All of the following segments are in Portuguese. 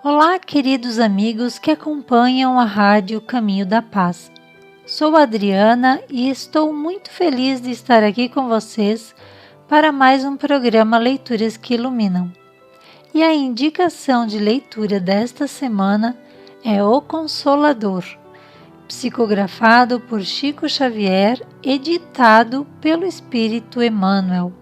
Olá, queridos amigos que acompanham a Rádio Caminho da Paz. Sou Adriana e estou muito feliz de estar aqui com vocês para mais um programa Leituras que Iluminam. E a indicação de leitura desta semana é O Consolador, psicografado por Chico Xavier, editado pelo Espírito Emmanuel.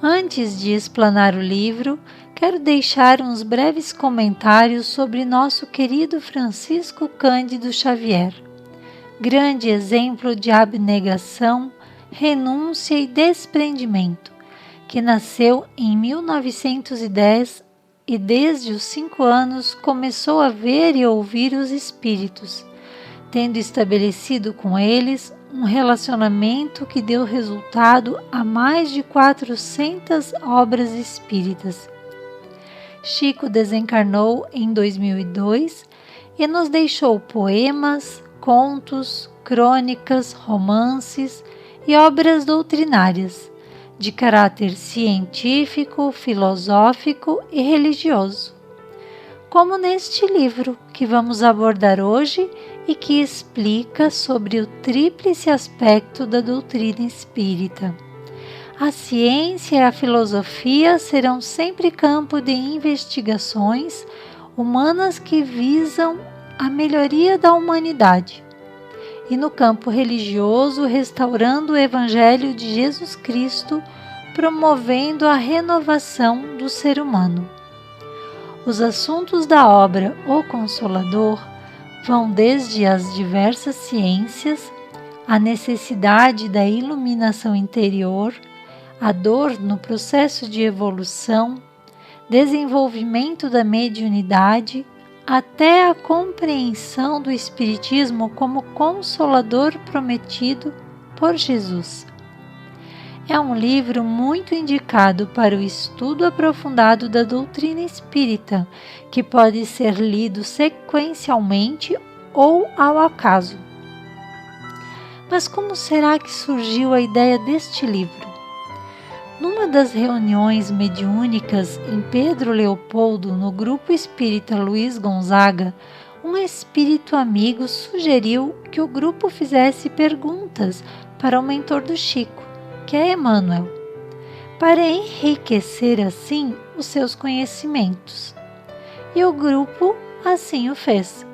Antes de explanar o livro, quero deixar uns breves comentários sobre nosso querido Francisco Cândido Xavier, grande exemplo de abnegação, renúncia e desprendimento, que nasceu em 1910 e desde os 5 anos começou a ver e ouvir os espíritos, tendo estabelecido com eles um relacionamento que deu resultado a mais de 400 obras espíritas. Chico desencarnou em 2002 e nos deixou poemas, contos, crônicas, romances e obras doutrinárias, de caráter científico, filosófico e religioso, como neste livro que vamos abordar hoje e que explica sobre o tríplice aspecto da doutrina espírita. A ciência e a filosofia serão sempre campo de investigações humanas que visam a melhoria da humanidade. E no campo religioso, restaurando o Evangelho de Jesus Cristo, promovendo a renovação do ser humano. Os assuntos da obra O Consolador vão desde as diversas ciências, a necessidade da iluminação interior, a dor no processo de evolução, desenvolvimento da mediunidade, até a compreensão do Espiritismo como consolador prometido por Jesus. É um livro muito indicado para o estudo aprofundado da doutrina espírita, que pode ser lido sequencialmente ou ao acaso. Mas como será que surgiu a ideia deste livro? Numa das reuniões mediúnicas em Pedro Leopoldo, no grupo espírita Luiz Gonzaga, um espírito amigo sugeriu que o grupo fizesse perguntas para o mentor do Chico, que é Emmanuel, para enriquecer assim os seus conhecimentos. E o grupo assim o fez.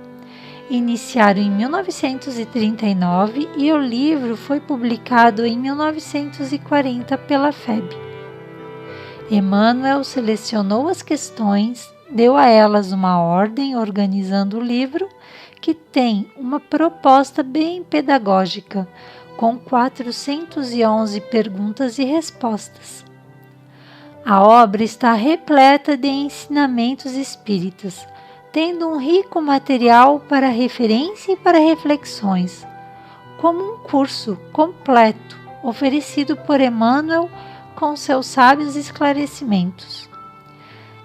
Iniciaram em 1939 e o livro foi publicado em 1940 pela FEB. Emmanuel selecionou as questões, deu a elas uma ordem organizando o livro, que tem uma proposta bem pedagógica, com 411 perguntas e respostas. A obra está repleta de ensinamentos espíritas, tendo um rico material para referência e para reflexões, como um curso completo oferecido por Emmanuel com seus sábios esclarecimentos.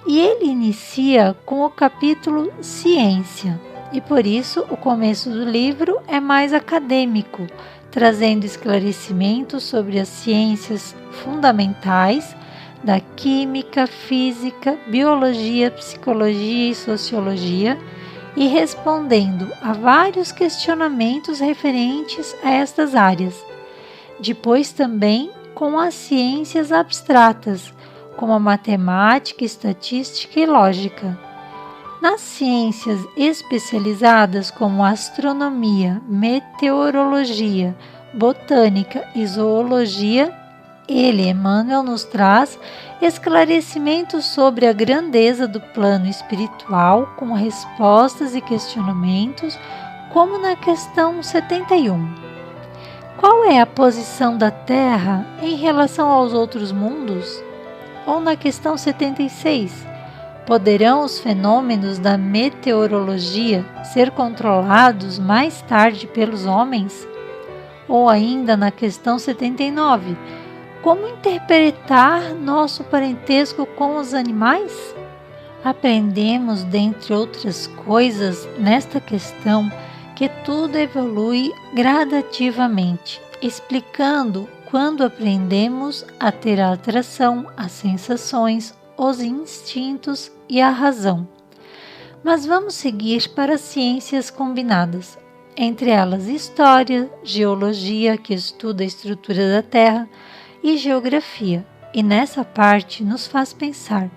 E ele inicia com o capítulo Ciência, e por isso o começo do livro é mais acadêmico, trazendo esclarecimentos sobre as ciências fundamentais da química, física, biologia, psicologia e sociologia, e respondendo a vários questionamentos referentes a estas áreas. Depois também com as ciências abstratas, como a matemática, estatística e lógica. Nas ciências especializadas como astronomia, meteorologia, botânica e zoologia, ele, Emmanuel, nos traz esclarecimentos sobre a grandeza do plano espiritual com respostas e questionamentos, como na questão 71. Qual é a posição da Terra em relação aos outros mundos? Ou na questão 76, poderão os fenômenos da meteorologia ser controlados mais tarde pelos homens? Ou ainda na questão 79, como interpretar nosso parentesco com os animais? Aprendemos, dentre outras coisas, nesta questão, que tudo evolui gradativamente, explicando quando aprendemos a ter a atração, as sensações, os instintos e a razão. Mas vamos seguir para as ciências combinadas, entre elas história, geologia, que estuda a estrutura da Terra, e geografia. E nessa parte nos faz pensar: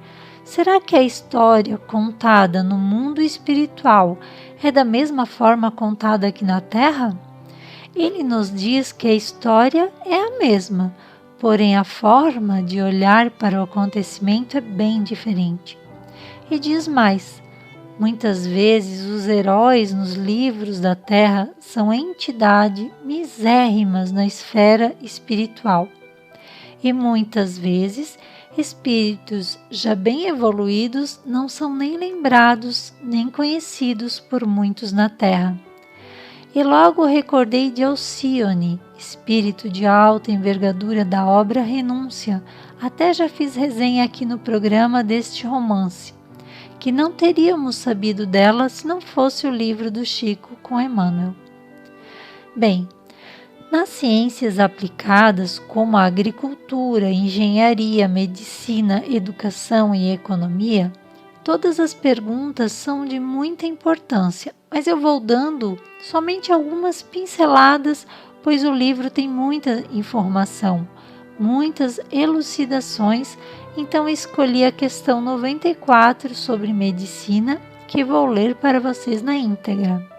será que a história contada no mundo espiritual é da mesma forma contada aqui na Terra? Ele nos diz que a história é a mesma, porém a forma de olhar para o acontecimento é bem diferente. E diz mais: muitas vezes os heróis nos livros da Terra são entidades misérrimas na esfera espiritual. E muitas vezes espíritos já bem evoluídos não são nem lembrados nem conhecidos por muitos na Terra. E logo recordei de Alcione, espírito de alta envergadura da obra Renúncia. Até já fiz resenha aqui no programa deste romance, que não teríamos sabido dela se não fosse o livro do Chico com Emmanuel. Bem, nas ciências aplicadas como a agricultura, engenharia, medicina, educação e economia, todas as perguntas são de muita importância, mas eu vou dando somente algumas pinceladas, pois o livro tem muita informação, muitas elucidações, então escolhi a questão 94 sobre medicina, que vou ler para vocês na íntegra.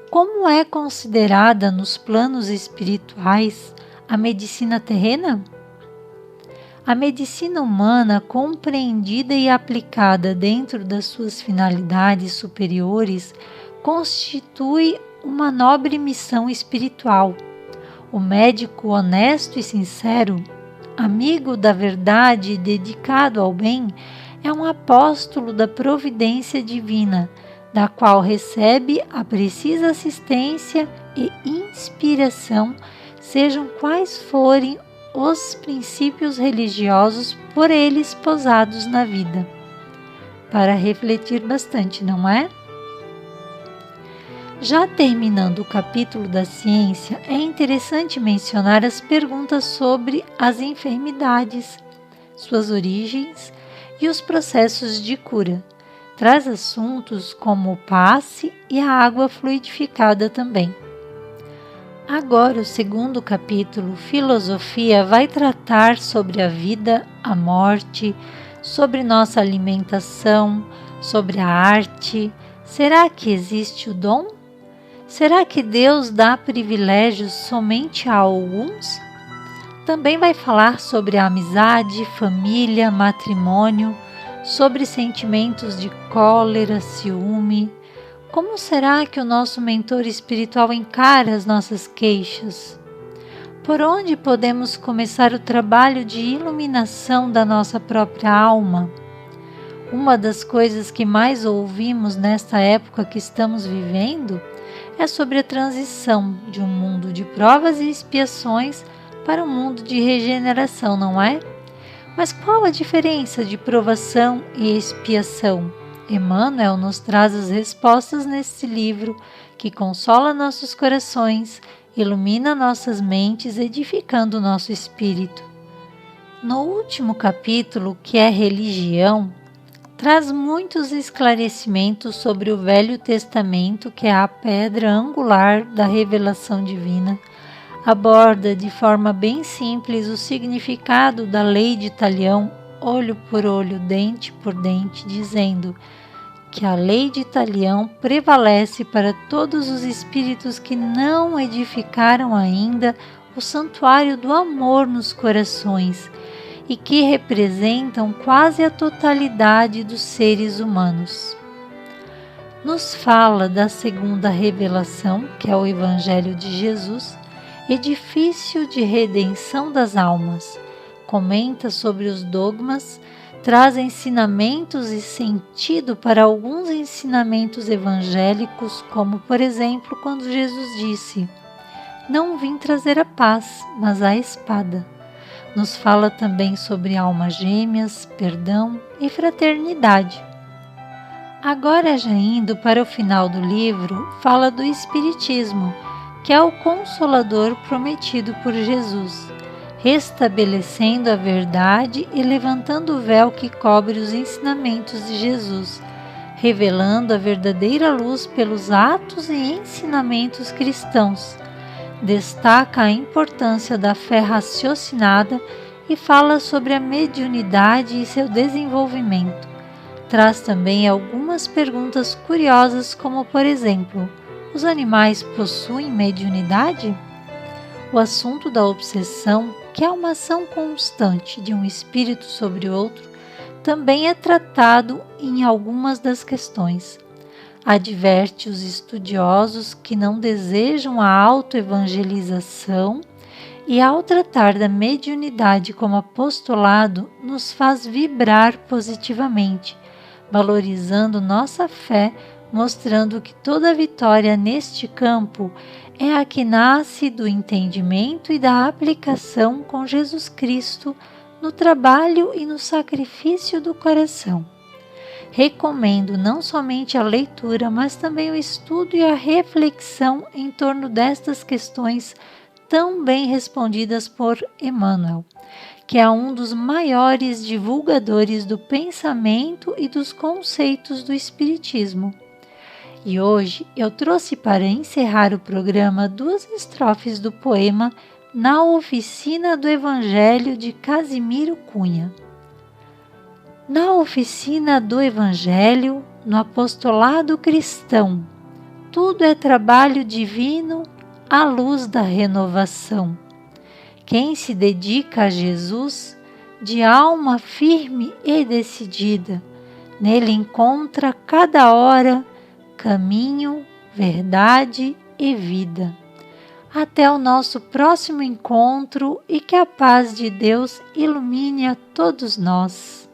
Como é considerada nos planos espirituais a medicina terrena? A medicina humana, compreendida e aplicada dentro das suas finalidades superiores, constitui uma nobre missão espiritual. O médico honesto e sincero, amigo da verdade e dedicado ao bem, é um apóstolo da providência divina, da qual recebe a precisa assistência e inspiração, sejam quais forem os princípios religiosos por ele esposados na vida. Para refletir bastante, não é? Já terminando o capítulo da ciência, é interessante mencionar as perguntas sobre as enfermidades, suas origens e os processos de cura. Traz assuntos como o passe e a água fluidificada também. Agora, o segundo capítulo, Filosofia, vai tratar sobre a vida, a morte, sobre nossa alimentação, sobre a arte. Será que existe o dom? Será que Deus dá privilégios somente a alguns? Também vai falar sobre a amizade, família, matrimônio, sobre sentimentos de cólera, ciúme. Como será que o nosso mentor espiritual encara as nossas queixas? Por onde podemos começar o trabalho de iluminação da nossa própria alma? Uma das coisas que mais ouvimos nesta época que estamos vivendo é sobre a transição de um mundo de provas e expiações para um mundo de regeneração, não é? Mas qual a diferença de provação e expiação? Emmanuel nos traz as respostas neste livro, que consola nossos corações, ilumina nossas mentes, edificando nosso espírito. No último capítulo, que é Religião, traz muitos esclarecimentos sobre o Velho Testamento, que é a pedra angular da revelação divina. Aborda de forma bem simples o significado da lei de Talião, olho por olho, dente por dente, dizendo que a lei de Talião prevalece para todos os espíritos que não edificaram ainda o santuário do amor nos corações e que representam quase a totalidade dos seres humanos. Nos fala da segunda revelação, que é o Evangelho de Jesus, edifício de redenção das almas. Comenta sobre os dogmas, traz ensinamentos e sentido para alguns ensinamentos evangélicos, como, por exemplo, quando Jesus disse: "Não vim trazer a paz, mas a espada". Nos fala também sobre almas gêmeas, perdão e fraternidade. Agora, já indo para o final do livro, fala do Espiritismo, que é o Consolador prometido por Jesus. restabelecendo a verdade e levantando o véu que cobre os ensinamentos de Jesus, revelando a verdadeira luz pelos atos e ensinamentos cristãos. Destaca a importância da fé raciocinada e fala sobre a mediunidade e seu desenvolvimento. Traz também algumas perguntas curiosas, como por exemplo: os animais possuem mediunidade? O assunto da obsessão, que é uma ação constante de um espírito sobre outro, também é tratado em algumas das questões. Adverte os estudiosos que não desejam a autoevangelização e, ao tratar da mediunidade como apostolado, nos faz vibrar positivamente, valorizando nossa fé, mostrando que toda vitória neste campo é a que nasce do entendimento e da aplicação com Jesus Cristo no trabalho e no sacrifício do coração. Recomendo não somente a leitura, mas também o estudo e a reflexão em torno destas questões tão bem respondidas por Emmanuel, que é um dos maiores divulgadores do pensamento e dos conceitos do Espiritismo. E hoje eu trouxe para encerrar o programa 2 estrofes do poema Na Oficina do Evangelho de Casimiro Cunha. Na oficina do Evangelho, no apostolado cristão, tudo é trabalho divino à luz da renovação. Quem se dedica a Jesus, de alma firme e decidida, nele encontra cada hora caminho, verdade e vida. Até o nosso próximo encontro e que a paz de Deus ilumine a todos nós.